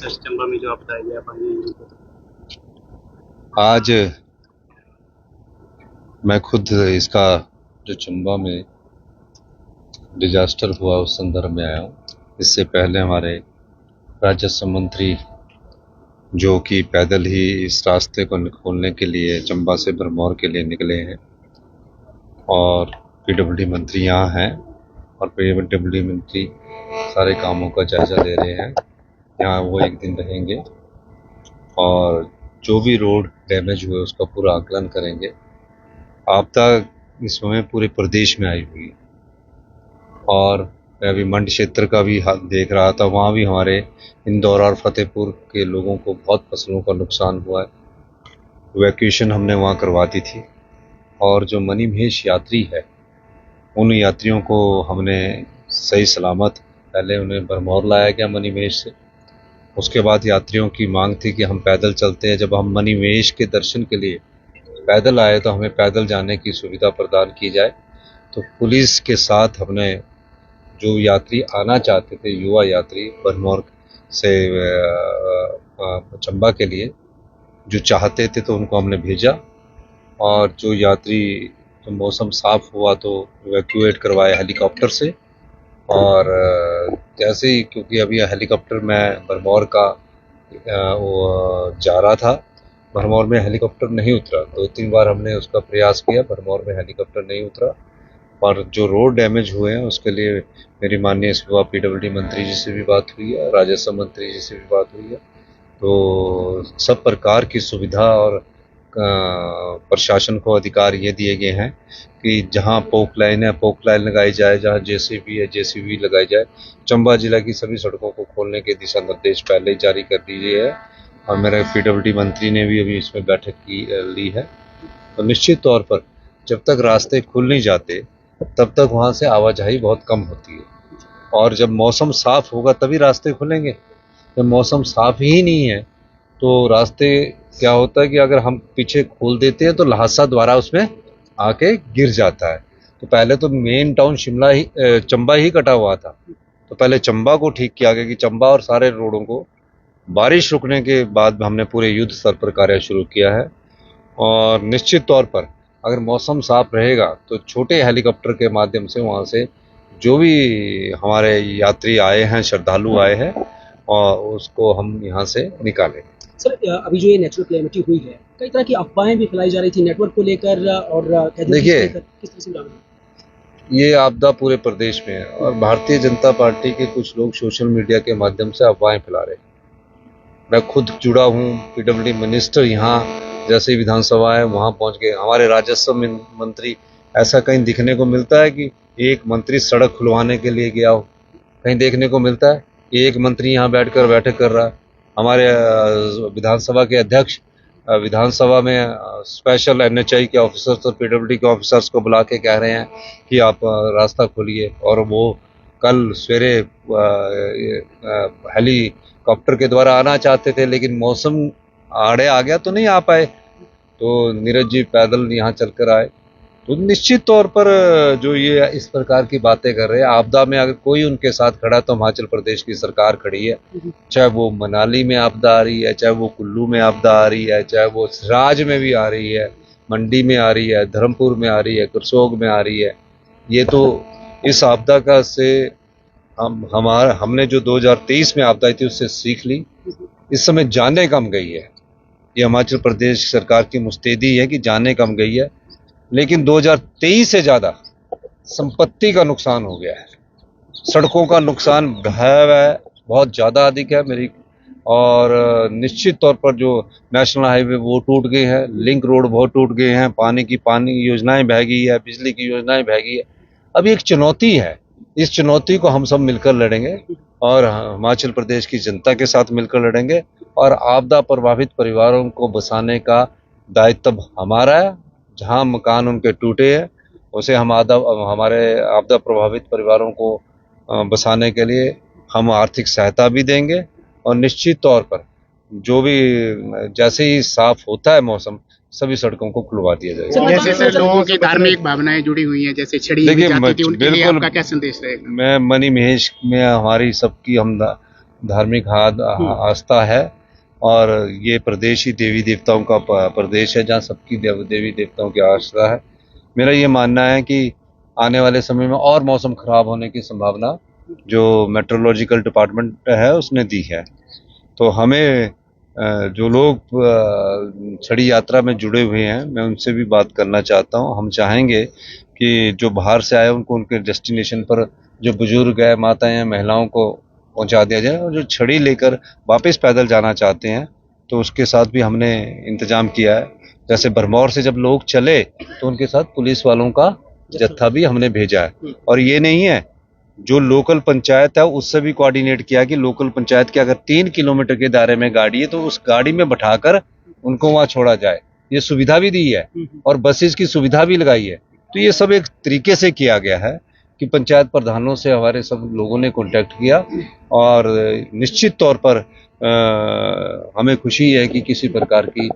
चंबा में जो आपदा आई है पानी। आज मैं खुद इसका जो चंबा में डिजास्टर हुआ उस संदर्भ में आया हूँ। इससे पहले हमारे राजस्व मंत्री जो कि पैदल ही इस रास्ते को खोलने के लिए चंबा से भरमौर के लिए निकले हैं और पीडब्ल्यूडी मंत्री यहाँ हैं और पीडब्ल्यूडी मंत्री सारे कामों का जायजा ले रहे हैं। यहाँ वो एक दिन रहेंगे और जो भी रोड डैमेज हुए उसका पूरा आकलन करेंगे। आपदा इस समय पूरे प्रदेश में आई हुई है और मैं अभी मंड क्षेत्र का भी हाल देख रहा था, वहाँ भी हमारे इंदौर और फतेहपुर के लोगों को बहुत फसलों का नुकसान हुआ है। इवैक्यूएशन हमने वहाँ करवा दी थी और जो मणिमहेश यात्री है उन यात्रियों को हमने सही सलामत पहले उन्हें भरमौर लाया गया मणिमहेश से। उसके बाद यात्रियों की मांग थी कि हम पैदल चलते हैं। जब हम मणिमहेश के दर्शन के लिए पैदल आए तो हमें पैदल जाने की सुविधा प्रदान की जाए। तो पुलिस के साथ हमने जो यात्री आना चाहते थे, युवा यात्री भरमौर से चंबा के लिए जो चाहते थे, तो उनको हमने भेजा और जो यात्री तो मौसम साफ हुआ तो इवैक्यूएट करवाए हेलीकॉप्टर से। और जैसे ही, क्योंकि अभी हेलीकॉप्टर में भरमौर का वो जा रहा था, भरमौर में हेलीकॉप्टर नहीं उतरा। 2-3 बार हमने उसका प्रयास किया, भरमौर में हेलीकॉप्टर नहीं उतरा। और जो रोड डैमेज हुए हैं उसके लिए मेरी माननीय सुबह पीडब्ल्यूडी मंत्री जी से भी बात हुई है, राजस्व मंत्री जी से भी बात हुई है। तो सब प्रकार की सुविधा और प्रशासन को अधिकार ये दिए गए हैं कि जहां पोक लाइन है पोक लाइन लगाई जाए, जहां जेसीबी है जेसीबी लगाई जाए। चंबा जिला की सभी सड़कों को खोलने के दिशा निर्देश पहले ही जारी कर दिए है और मेरे पीडब्ल्यूडी मंत्री ने भी अभी इसमें बैठक ली है। तो निश्चित तौर पर जब तक रास्ते खुल नहीं जाते तब तक वहाँ से आवाजाही बहुत कम होती है और जब मौसम साफ होगा तभी रास्ते खुलेंगे। जब मौसम साफ ही नहीं है तो रास्ते क्या होता है कि अगर हम पीछे खोल देते हैं तो लहासा द्वारा उसमें आके गिर जाता है। तो पहले तो मेन टाउन शिमला ही चंबा ही कटा हुआ था, तो पहले चंबा को ठीक किया गया कि चंबा और सारे रोडों को बारिश रुकने के बाद हमने पूरे युद्ध स्तर पर कार्य शुरू किया है। और निश्चित तौर पर अगर मौसम साफ रहेगा तो छोटे हेलीकॉप्टर के माध्यम से वहाँ से जो भी हमारे यात्री आए हैं, श्रद्धालु आए हैं, और उसको हम यहाँ से निकालें। सर, अभी जो ये नेचुरल कैलेमिटी हुई है, कई तरह की अफवाहें भी फैलाई जा रही थी नेटवर्क को लेकर और देखिए, किस तरह से ये आपदा पूरे प्रदेश में है और भारतीय जनता पार्टी के कुछ लोग सोशल मीडिया के माध्यम से अफवाहें फैला रहे हैं। मैं खुद जुड़ा हूँ, पीडब्ल्यूडी मिनिस्टर यहाँ जैसे ही विधानसभा है वहाँ पहुँच गए। हमारे राजस्व मंत्री, ऐसा कहीं दिखने को मिलता है कि एक मंत्री सड़क खुलवाने के लिए गया हो? कहीं देखने को मिलता है कि एक मंत्री यहाँ बैठकर बैठक कर रहा है? हमारे विधानसभा के अध्यक्ष विधानसभा में स्पेशल एनएचआई के ऑफिसर्स और पीडब्ल्यूडी के ऑफिसर्स को बुला के कह रहे हैं कि आप रास्ता खोलिए, और वो कल सवेरे हेलीकॉप्टर के द्वारा आना चाहते थे लेकिन मौसम आड़े आ गया तो नहीं आ पाए। तो नीरज जी पैदल यहाँ चलकर आए। तो निश्चित तौर पर जो ये इस प्रकार की बातें कर रहे हैं, आपदा में अगर कोई उनके साथ खड़ा तो हिमाचल प्रदेश की सरकार खड़ी है। चाहे वो मनाली में आपदा आ रही है, चाहे वो कुल्लू में आपदा आ रही है, चाहे वो सिराज में भी आ रही है, मंडी में आ रही है, धर्मपुर में आ रही है, करसोग में आ रही है। ये तो इस आपदा का से हमने जो 2023 में आपदा आई थी उससे सीख ली। इस समय जानें कम गई है, ये हिमाचल प्रदेश सरकार की मुस्तैदी है कि जानें कम गई है, लेकिन 2023 से ज़्यादा संपत्ति का नुकसान हो गया है। सड़कों का नुकसान भयावह बहुत ज़्यादा अधिक है मेरी। और निश्चित तौर पर जो नेशनल हाईवे वो टूट गए हैं, लिंक रोड बहुत टूट गए हैं, पानी योजनाएं बह गई है, बिजली की योजनाएं बह गई है। अभी एक चुनौती है, इस चुनौती को हम सब मिलकर लड़ेंगे और हिमाचल प्रदेश की जनता के साथ मिलकर लड़ेंगे और आपदा प्रभावित परिवारों को बसाने का दायित्व हमारा है। जहां मकान उनके टूटे हैं उसे हम हमारे आपदा प्रभावित परिवारों को बसाने के लिए हम आर्थिक सहायता भी देंगे और निश्चित तौर पर जो भी जैसे ही साफ होता है मौसम सभी सड़कों को खुलवा दिया जाएगा। जैसे लोगों की धार्मिक भावनाएं जुड़ी हुई हैं, जैसे छड़ी जाती थी, उनके लिए आपका क्या संदेश रहेगा? मैं मणिमहेश में हमारी सबकी धार्मिक आस्था है और ये प्रदेश ही देवी देवताओं का प्रदेश है जहाँ सबकी देवी देवताओं की आस्था है। मेरा ये मानना है कि आने वाले समय में और मौसम खराब होने की संभावना जो मेट्रोलॉजिकल डिपार्टमेंट है उसने दी है। तो हमें जो लोग छड़ी यात्रा में जुड़े हुए हैं मैं उनसे भी बात करना चाहता हूं। हम चाहेंगे कि जो बाहर से आए उनको उनके डेस्टिनेशन पर जो बुजुर्ग है, माताएं हैं, महिलाओं को पहुंचा दिया जाए और जो छड़ी लेकर वापस पैदल जाना चाहते हैं तो उसके साथ भी हमने इंतजाम किया है। जैसे भरमौर से जब लोग चले तो उनके साथ पुलिस वालों का जत्था भी हमने भेजा है। और ये नहीं है, जो लोकल पंचायत है उससे भी कोऑर्डिनेट किया कि लोकल पंचायत के अगर 3 किलोमीटर के दायरे में गाड़ी है तो उस गाड़ी में बैठाकर उनको वहां छोड़ा जाए, ये सुविधा भी दी है और बसेस की सुविधा भी लगाई है। तो ये सब एक तरीके से किया गया है कि पंचायत प्रधानों से हमारे सब लोगों ने कांटेक्ट किया और निश्चित तौर पर हमें खुशी है कि किसी प्रकार की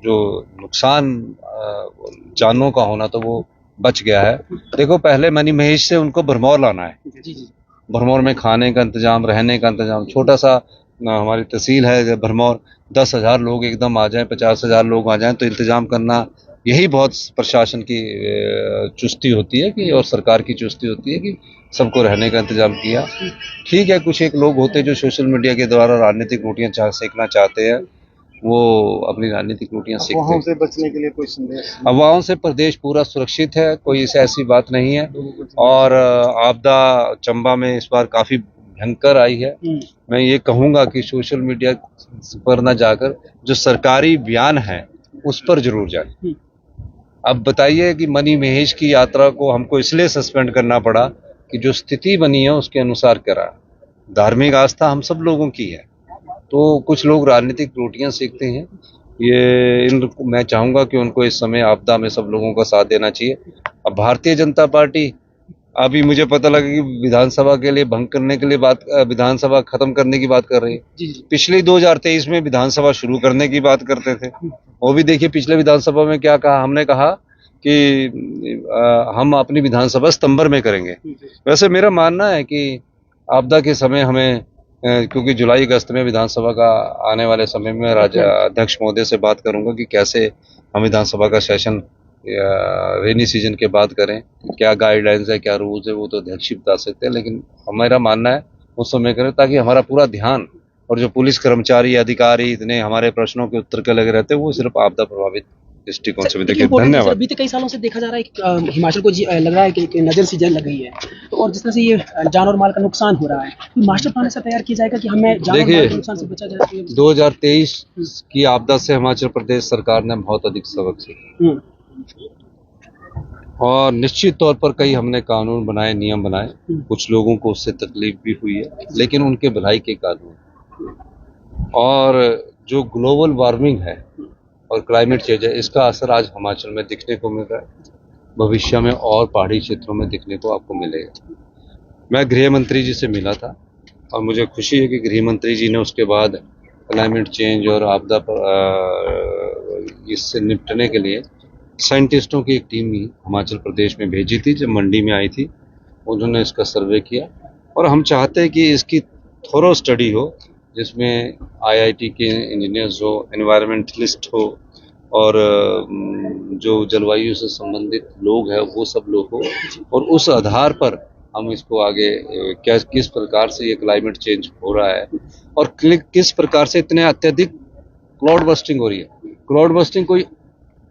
जो नुकसान जानों का होना तो वो बच गया है। देखो, पहले मनी महेश से उनको भरमौर लाना है, भरमौर में खाने का इंतजाम, रहने का इंतजाम, छोटा सा हमारी तहसील है भरमौर, 10,000 लोग एकदम आ जाएं, 50,000 लोग आ जाएं तो इंतजाम करना, यही बहुत प्रशासन की चुस्ती होती है कि और सरकार की चुस्ती होती है कि सबको रहने का इंतजाम किया। ठीक है, कुछ एक लोग होते हैं जो सोशल मीडिया के द्वारा राजनीतिक रोटियां सेकना चाहते हैं, वो अपनी राजनीतिक रोटियां सेकते हैं। अफवाहों से बचने के लिए कोई संदेश? अफवाहों से प्रदेश पूरा सुरक्षित है, कोई ऐसी बात नहीं है। और आपदा चंबा में इस बार काफी भयंकर आई है। मैं ये कहूंगा कि सोशल मीडिया पर न जाकर जो सरकारी बयान है उस पर जरूर जाए। अब बताइए कि मनी महेश की यात्रा को हमको इसलिए सस्पेंड करना पड़ा कि जो स्थिति बनी है उसके अनुसार करा। धार्मिक आस्था हम सब लोगों की है, तो कुछ लोग राजनीतिक रोटियां सेकते हैं। ये मैं चाहूंगा कि उनको इस समय आपदा में सब लोगों का साथ देना चाहिए। अब भारतीय जनता पार्टी, अभी मुझे पता लगा कि विधानसभा के लिए भंग करने के लिए विधानसभा खत्म करने की बात कर रही है। पिछले 2023 में विधानसभा शुरू करने की बात करते थे। वो भी देखिए पिछले विधानसभा में क्या कहा, हमने कहा कि हम अपनी विधानसभा सितंबर में करेंगे। वैसे मेरा मानना है कि आपदा के समय हमें, क्योंकि जुलाई अगस्त में विधानसभा का आने वाले समय में अध्यक्ष महोदय से बात करूंगा कि कैसे हम विधानसभा का सेशन रेनी सीजन के बाद करें, क्या गाइडलाइंस है, क्या रूल्स है, वो तो अध्यक्ष ही बता सकते हैं, लेकिन हमारा मानना है उस समय करें ताकि हमारा पूरा ध्यान, और जो पुलिस कर्मचारी अधिकारी इतने हमारे प्रश्नों के उत्तर के लगे रहते हैं वो सिर्फ आपदा प्रभावित दृष्टिकोण से भी देखें। धन्यवाद। बीते कई सालों से देखा जा रहा है कि हिमाचल को लग रहा है कि नजर सी जंग लग गई है, तो और जिस तरह से ये जान और माल का नुकसान हो रहा है, तो मास्टर प्लान ऐसा तैयार किया जाएगा कि हमें जान और माल के नुकसान से बचा जाए। 2023 की आपदा से हिमाचल प्रदेश सरकार ने बहुत अधिक सबक सीखे और निश्चित तौर पर कई हमने कानून बनाए, नियम बनाए। कुछ लोगों को उससे तकलीफ भी हुई है, लेकिन उनके भलाई के कानून। और जो ग्लोबल वार्मिंग है और क्लाइमेट चेंज है, इसका असर आज हिमाचल में दिखने को मिल रहा है, भविष्य में और पहाड़ी क्षेत्रों में दिखने को आपको मिलेगा। मैं गृह मंत्री जी से मिला था और मुझे खुशी है कि गृह मंत्री जी ने उसके बाद क्लाइमेट चेंज और आपदा पर इससे निपटने के लिए साइंटिस्टों की एक टीम ही हिमाचल प्रदेश में भेजी थी। जब मंडी में आई थी उन्होंने इसका सर्वे किया और हम चाहते हैं कि इसकी थोरो स्टडी हो, जिसमें IIT के इंजीनियर्स हो, एनवायरमेंटलिस्ट हो और जो जलवायु से संबंधित लोग हैं वो सब लोग हो, और उस आधार पर हम इसको आगे किस प्रकार से ये क्लाइमेट चेंज हो रहा है और किस प्रकार से इतने अत्यधिक क्लाउड बस्टिंग हो रही है। क्लाउड बस्टिंग कोई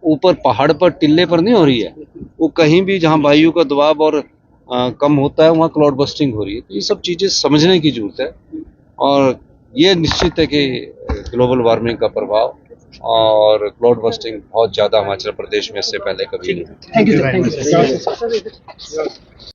ऊपर पहाड़ पर टिल्ले पर नहीं हो रही है, वो कहीं भी जहाँ वायु का दबाव और कम होता है वहाँ क्लाउड बस्टिंग हो रही है। तो ये सब चीज़ें समझने की जरूरत है और ये निश्चित है कि ग्लोबल वार्मिंग का प्रभाव और क्लाउड बस्टिंग बहुत ज़्यादा हिमाचल प्रदेश में इससे पहले कभी नहीं। Thank you.